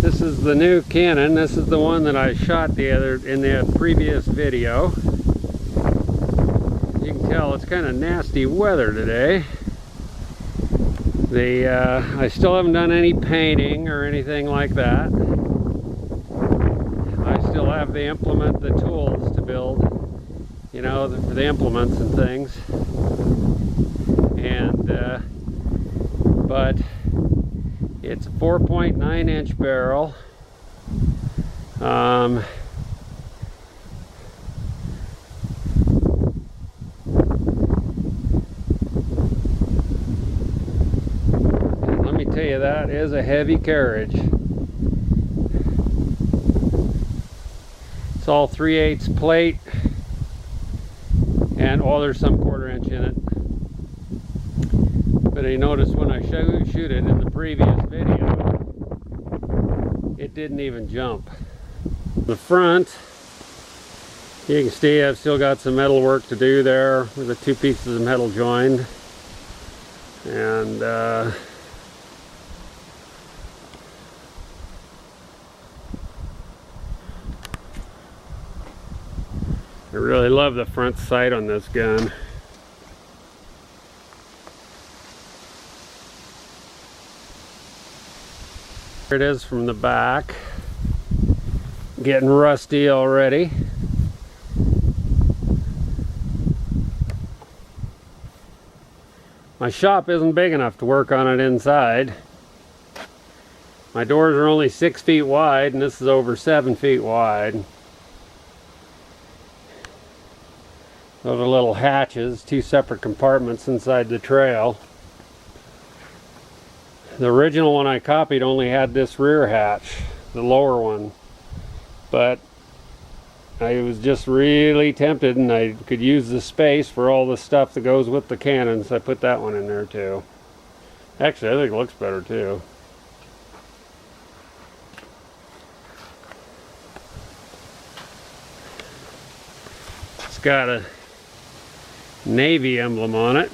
This is the new cannon. This is the one that I shot in the previous video. You can tell it's kind of nasty weather today. I still haven't done any painting or anything like that. I still have the tools to build, you know, for the implements and things. But it's a 4.9 inch barrel. Let me tell you, that is a heavy carriage. It's all 3/8 plate, and there's some 1/4 inch in it. But you notice when I shoot it in the previous video, it didn't even jump. The front, you can see I've still got some metal work to do there with the 2 pieces of metal joined. And I really love the front sight on this gun. Here it is from the back. Getting rusty already. My shop isn't big enough to work on it inside. My doors are only 6 feet wide, and this is over 7 feet wide. Those are little hatches, 2 separate compartments inside the trail. The original one I copied only had this rear hatch, the lower one. But I was just really tempted, and I could use the space for all the stuff that goes with the cannon, so I put that one in there too. Actually, I think it looks better too. It's got a Navy emblem on it.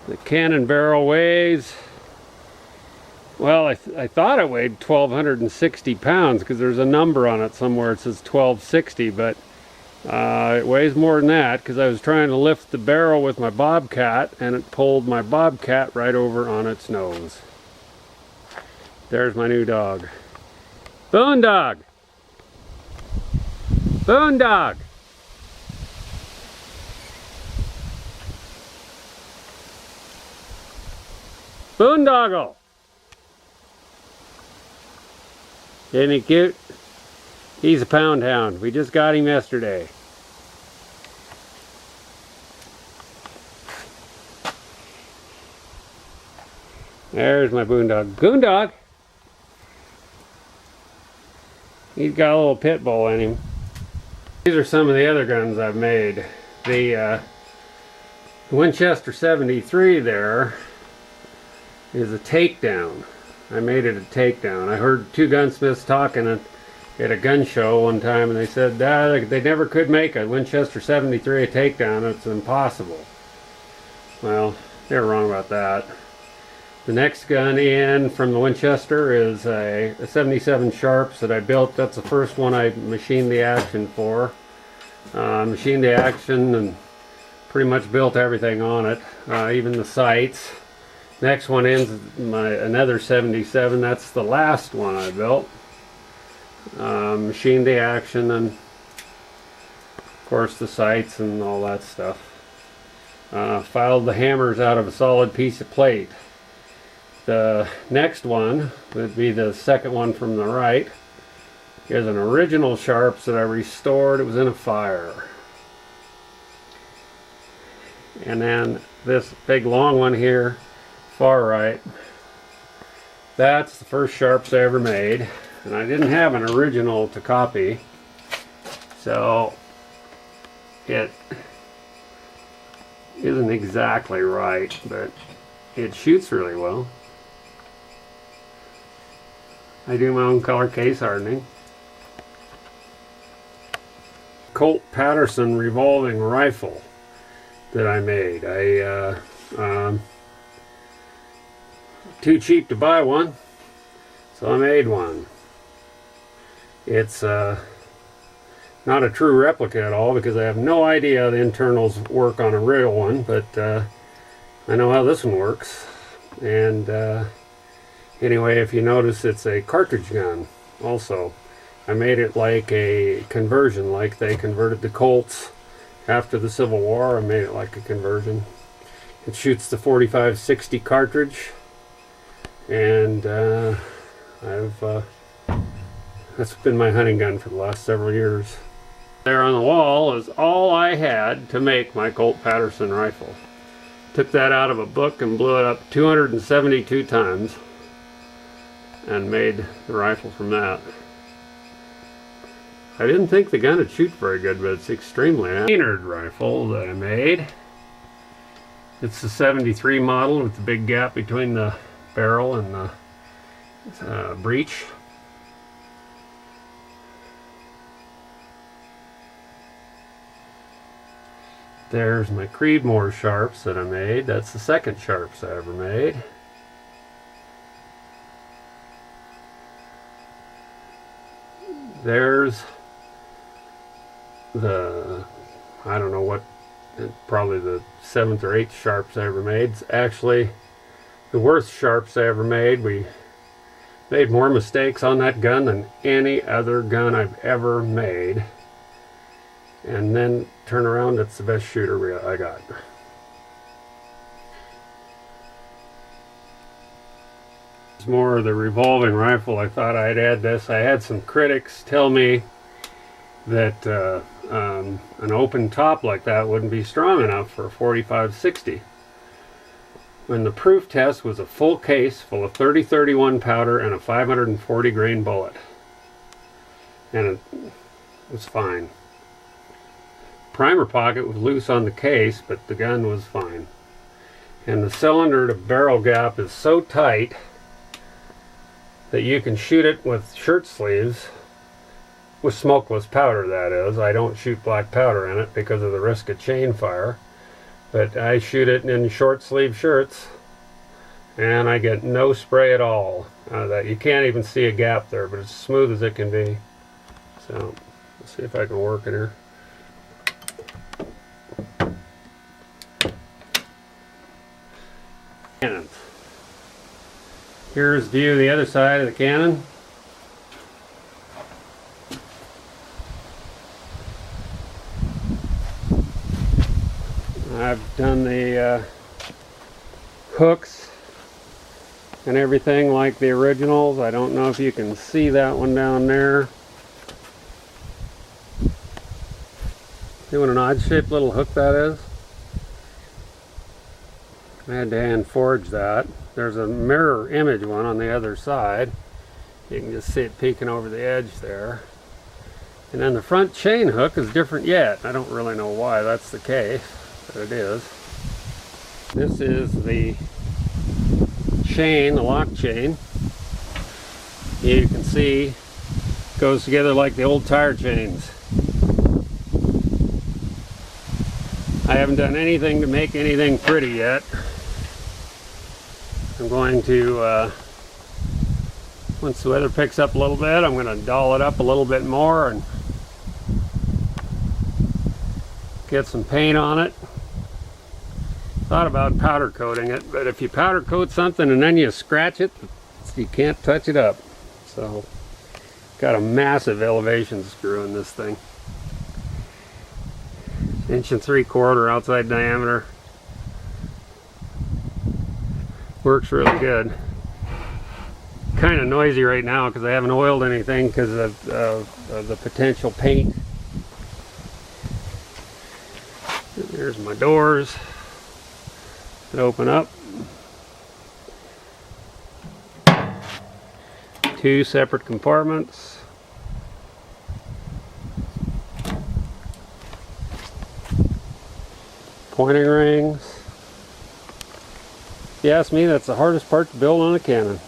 The cannon barrel weighs, well, I thought it weighed 1,260 pounds because there's a number on it somewhere. It says 1,260, but it weighs more than that because I was trying to lift the barrel with my bobcat, and it pulled my bobcat right over on its nose. There's my new dog. Boondog! Boondog! Boondoggle! Isn't he cute? He's a pound hound. We just got him yesterday. There's my Boondog. Boondog! He's got a little pit bull in him. These are some of the other guns I've made. The Winchester 73 there is a takedown. I made it a takedown. I heard 2 gunsmiths talking at a gun show one time, and they said they never could make a Winchester 73 a takedown. It's impossible. Well, they were wrong about that. The next gun in from the Winchester is a 77 Sharps that I built. That's the first one I machined the action for. Machined the action and pretty much built everything on it, even the sights. Next one is another 77. That's the last one I built. Machined the action and of course the sights and all that stuff. Filed the hammers out of a solid piece of plate. The next one would be the second one from the right. Here's an original Sharps that I restored. It was in a fire. And then this big long one here, far right, that's the first Sharps I ever made, and I didn't have an original to copy, so it isn't exactly right, but it shoots really well. I do my own color case hardening. Colt Patterson revolving rifle. that I made. Too cheap to buy one, so I made one. It's not a true replica at all because I have no idea how the internals work on a real one, but I know how this one works. And anyway, if you notice, it's a cartridge gun also. I made it like a conversion, like they converted the Colts after the Civil War. I made it like a conversion. It shoots the 45-60 cartridge, and that's been my hunting gun for the last several years. There on the wall is all I had to make my Colt Patterson rifle. Took that out of a book and blew it up 272 times and made the rifle from that. I didn't think the gun would shoot very good, but it's extremely Maynard rifle that I made. It's the 73 model with the big gap between the barrel and the breech. There's my Creedmoor sharps that I made. That's the second sharps I ever made. There's the, I don't know what, probably the 7th or 8th sharps I ever made. It's actually the worst sharps I ever made. We made more mistakes on that gun than any other gun I've ever made. And then turn around, it's the best shooter I got. It's more of the revolving rifle. I thought I'd add this. I had some critics tell me that an open top like that wouldn't be strong enough for a 45-60. When the proof test was a full case full of 30-31 powder and a 540 grain bullet. And it was fine. Primer pocket was loose on the case, but the gun was fine. And the cylinder to barrel gap is so tight that you can shoot it with shirt sleeves, with smokeless powder, that is. I don't shoot black powder in it because of the risk of chain fire, but I shoot it in short sleeve shirts and I get no spray at all. That you can't even see a gap there, but it's as smooth as it can be. So let's see if I can work it here. Cannon. Here's a view of the other side of the cannon. I've done the hooks and everything like the originals. I don't know if you can see that one down there. See what an odd shaped little hook that is? I had to hand forge that. There's a mirror image one on the other side. You can just see it peeking over the edge there. And then the front chain hook is different yet. I don't really know why that's the case, but it is. This is the chain, the lock chain. You can see it goes together like the old tire chains. I haven't done anything to make anything pretty yet. I'm going to, once the weather picks up a little bit, I'm going to doll it up a little bit more and get some paint on it. Thought about powder coating it, but if you powder coat something and then you scratch it, you can't touch it up. So, got a massive elevation screw in this thing. 1 3/4 outside diameter. Works really good. Kind of noisy right now because I haven't oiled anything because of the potential paint. There's my doors that open up. 2 separate compartments. Pointing rings. If you ask me, that's the hardest part to build on a cannon.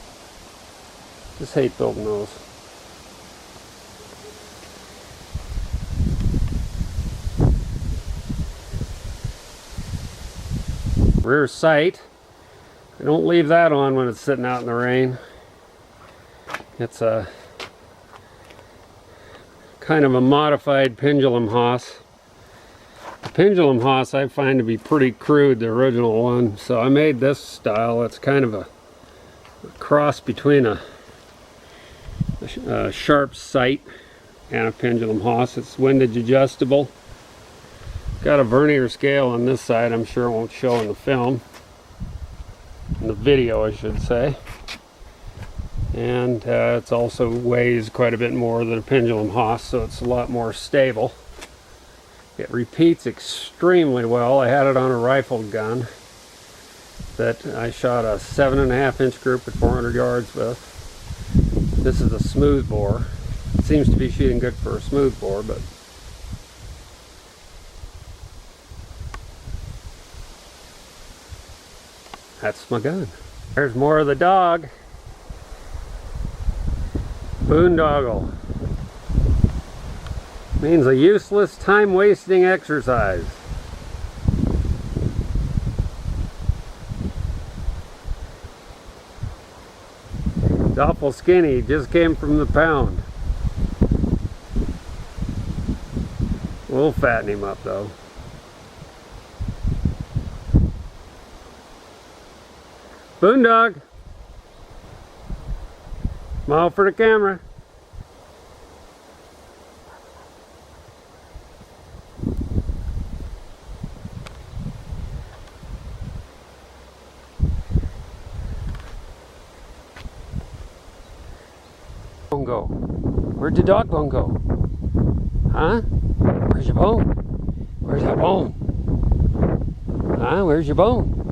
Just hate building those. Rear sight. I don't leave that on when it's sitting out in the rain. It's a kind of a modified pendulum Haas. The pendulum Haas I find to be pretty crude, the original one, so I made this style. It's kind of a cross between a sharp sight and a pendulum Haas. It's windage adjustable. Got a vernier scale on this side. I'm sure it won't show in the film, in the video I should say. And it also weighs quite a bit more than a pendulum Haas, so it's a lot more stable. It repeats extremely well. I had it on a rifled gun that I shot a 7.5-inch group at 400 yards with. This is a smooth bore. It seems to be shooting good for a smooth bore, but that's my gun. There's more of the dog. Boondoggle. Means a useless, time-wasting exercise. He's awful skinny, just came from the pound. We'll fatten him up though. Boondog! Smile for the camera. Bone go? Where'd the dog bone go? Huh? Where's your bone? Where's that bone? Huh? Where's your bone?